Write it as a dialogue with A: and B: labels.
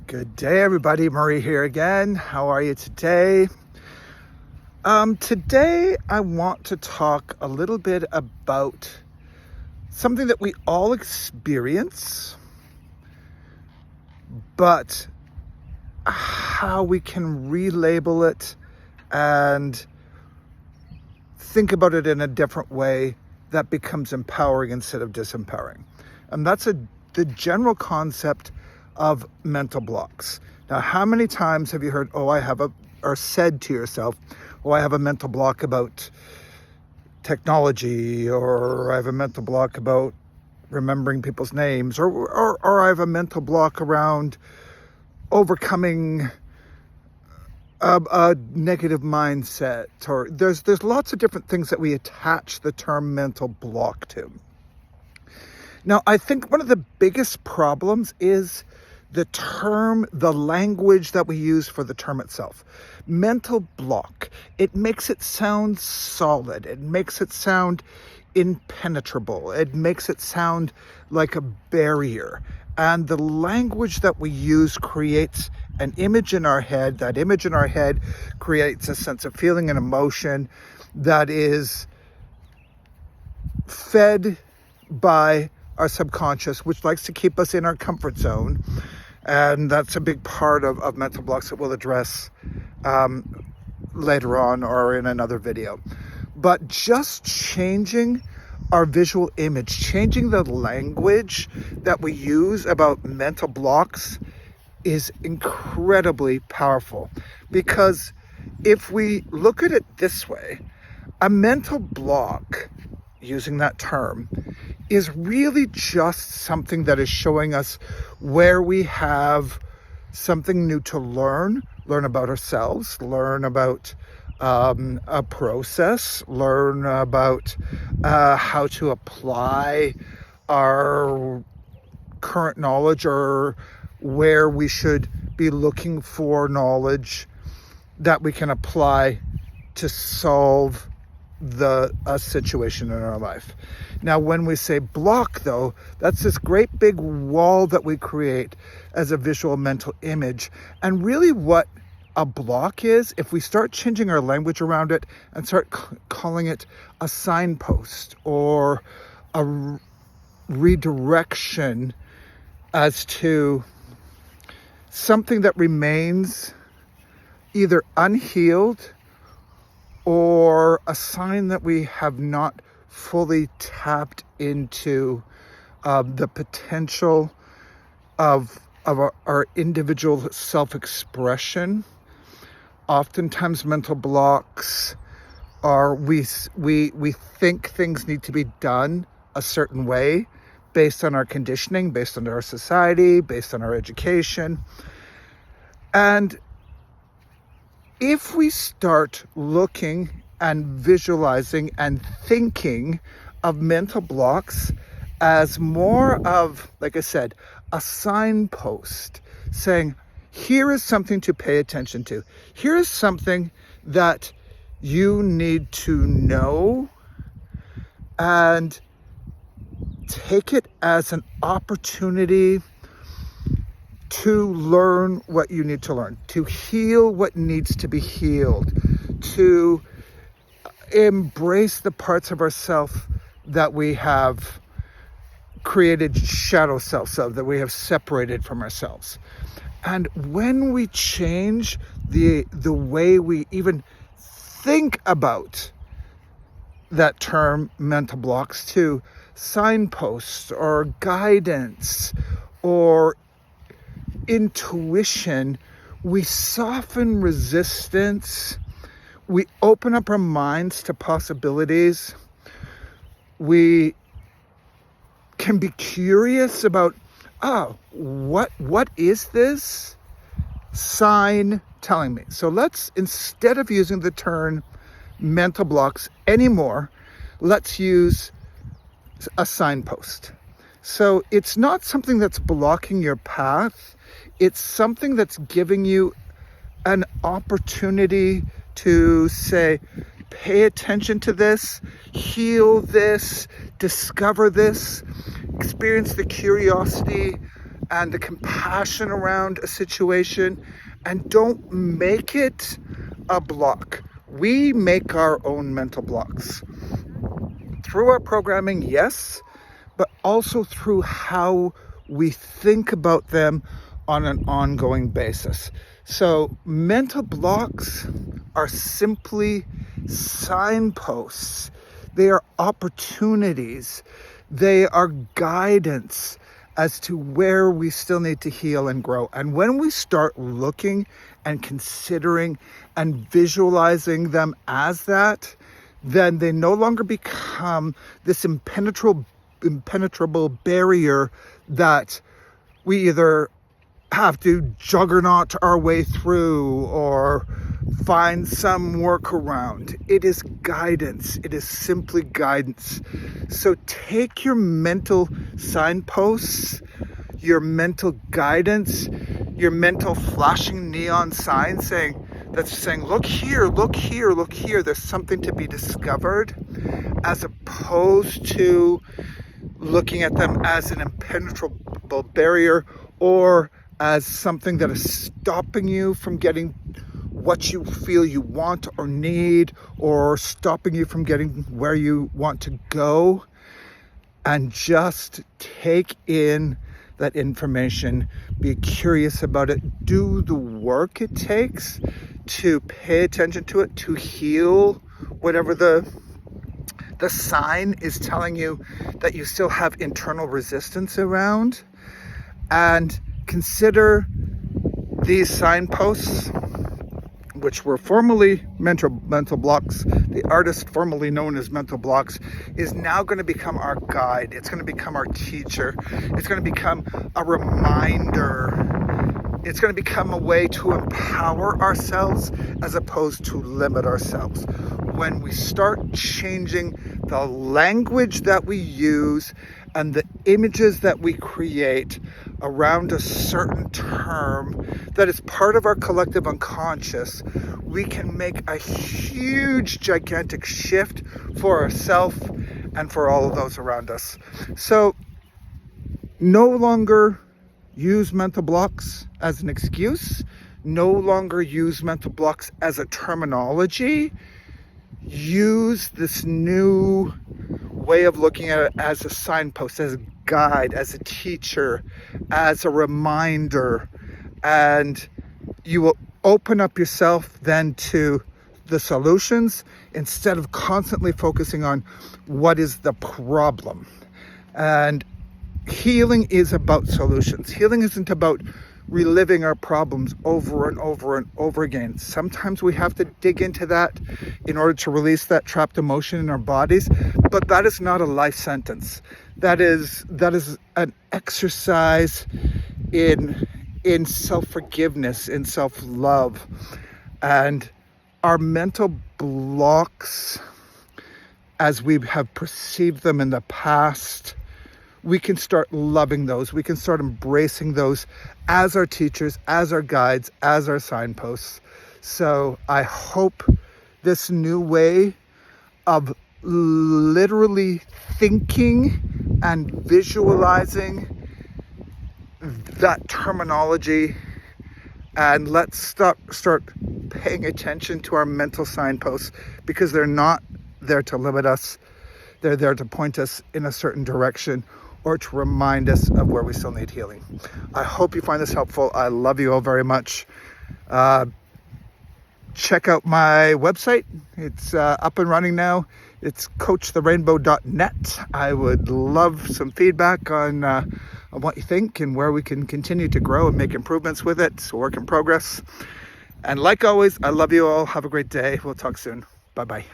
A: Good day, everybody. Murray here again. How are you today? Today, I want to talk a little bit about something that we all experience, but how we can relabel it and think about it in a different way that becomes empowering instead of disempowering. And that's the general concept of mental blocks. Now, how many times have you heard, or said to yourself, I have a mental block about technology, or I have a mental block about remembering people's names, or I have a mental block around overcoming a negative mindset, or there's lots of different things that we attach the term mental block to. Now, I think one of the biggest problems is the language that we use for the term itself. Mental block. It makes it sound solid. It makes it sound impenetrable. It makes it sound like a barrier. And the language that we use creates an image in our head. That image in our head creates a sense of feeling and emotion that is fed by our subconscious, which likes to keep us in our comfort zone. And that's a big part of mental blocks that we'll address later on or in another video. But just changing our visual image, changing the language that we use about mental blocks is incredibly powerful. Because if we look at it this way, a mental block, using that term, is really just something that is showing us where we have something new to learn about ourselves, learn about a process, learn about how to apply our current knowledge, or where we should be looking for knowledge that we can apply to solve a situation in our life. Now, when we say block, though, that's this great big wall that we create as a visual mental image. And really what a block is, if we start changing our language around it and start calling it a signpost or a redirection as to something that remains either unhealed or a sign that we have not fully tapped into the potential of our individual self-expression. Oftentimes mental blocks are we think things need to be done a certain way based on our conditioning, based on our society, based on our education. And if we start looking and visualizing and thinking of mental blocks as more of, like I said, a signpost saying, here is something to pay attention to. Here is something that you need to know, and take it as an opportunity to learn what you need to learn, to heal what needs to be healed, to embrace the parts of ourself that we have created shadow selves of, that we have separated from ourselves. And when we change the way we even think about that term mental blocks to signposts or guidance or intuition, we soften resistance, we open up our minds to possibilities, we can be curious about, what is this sign telling me? So let's, instead of using the term mental blocks anymore, let's use a signpost. So it's not something that's blocking your path. It's something that's giving you an opportunity to say, pay attention to this, heal this, discover this, experience the curiosity and the compassion around a situation, and don't make it a block. We make our own mental blocks through our programming, yes, but also through how we think about them on an ongoing basis. So mental blocks are simply signposts. They are opportunities. They are guidance as to where we still need to heal and grow. And when we start looking and considering and visualizing them as that, then they no longer become this impenetrable barrier that we either have to juggernaut our way through or find some workaround. It is guidance. It is simply guidance. So take your mental signposts, your mental guidance, your mental flashing neon sign that's saying, look here, look here, look here. There's something to be discovered, as opposed to looking at them as an impenetrable barrier or as something that is stopping you from getting what you feel you want or need, or stopping you from getting where you want to go. And just take in that information, be curious about it, do the work it takes to pay attention to it, to heal whatever the sign is telling you that you still have internal resistance around. And consider these signposts, which were formerly mental blocks. The artist formerly known as mental blocks is now going to become our guide. It's going to become our teacher. It's going to become a reminder. It's going to become a way to empower ourselves as opposed to limit ourselves. When we start changing the language that we use and the images that we create around a certain term that is part of our collective unconscious, we can make a huge, gigantic shift for ourselves and for all of those around us. So no longer use mental blocks as an excuse. No longer use mental blocks as a terminology. Use this new way of looking at it as a signpost, as a guide, as a teacher, as a reminder. And you will open up yourself then to the solutions instead of constantly focusing on what is the problem. And healing is about solutions. Healing isn't about reliving our problems over and over and over again. Sometimes we have to dig into that in order to release that trapped emotion in our bodies, but that is not a life sentence. That is an exercise in self-forgiveness, in self-love. And our mental blocks, as we have perceived them in the past, we can start loving those. We can start embracing those as our teachers, as our guides, as our signposts. So I hope this new way of literally thinking and visualizing that terminology, and let's start paying attention to our mental signposts, because they're not there to limit us. They're there to point us in a certain direction or to remind us of where we still need healing. I hope you find this helpful. I love you all very much. Check out my website. It's up and running now. It's coachthe.rainbow.net. I would love some feedback on what you think and where we can continue to grow and make improvements with it. It's a work in progress. And like always, I love you all. Have a great day. We'll talk soon. Bye-bye.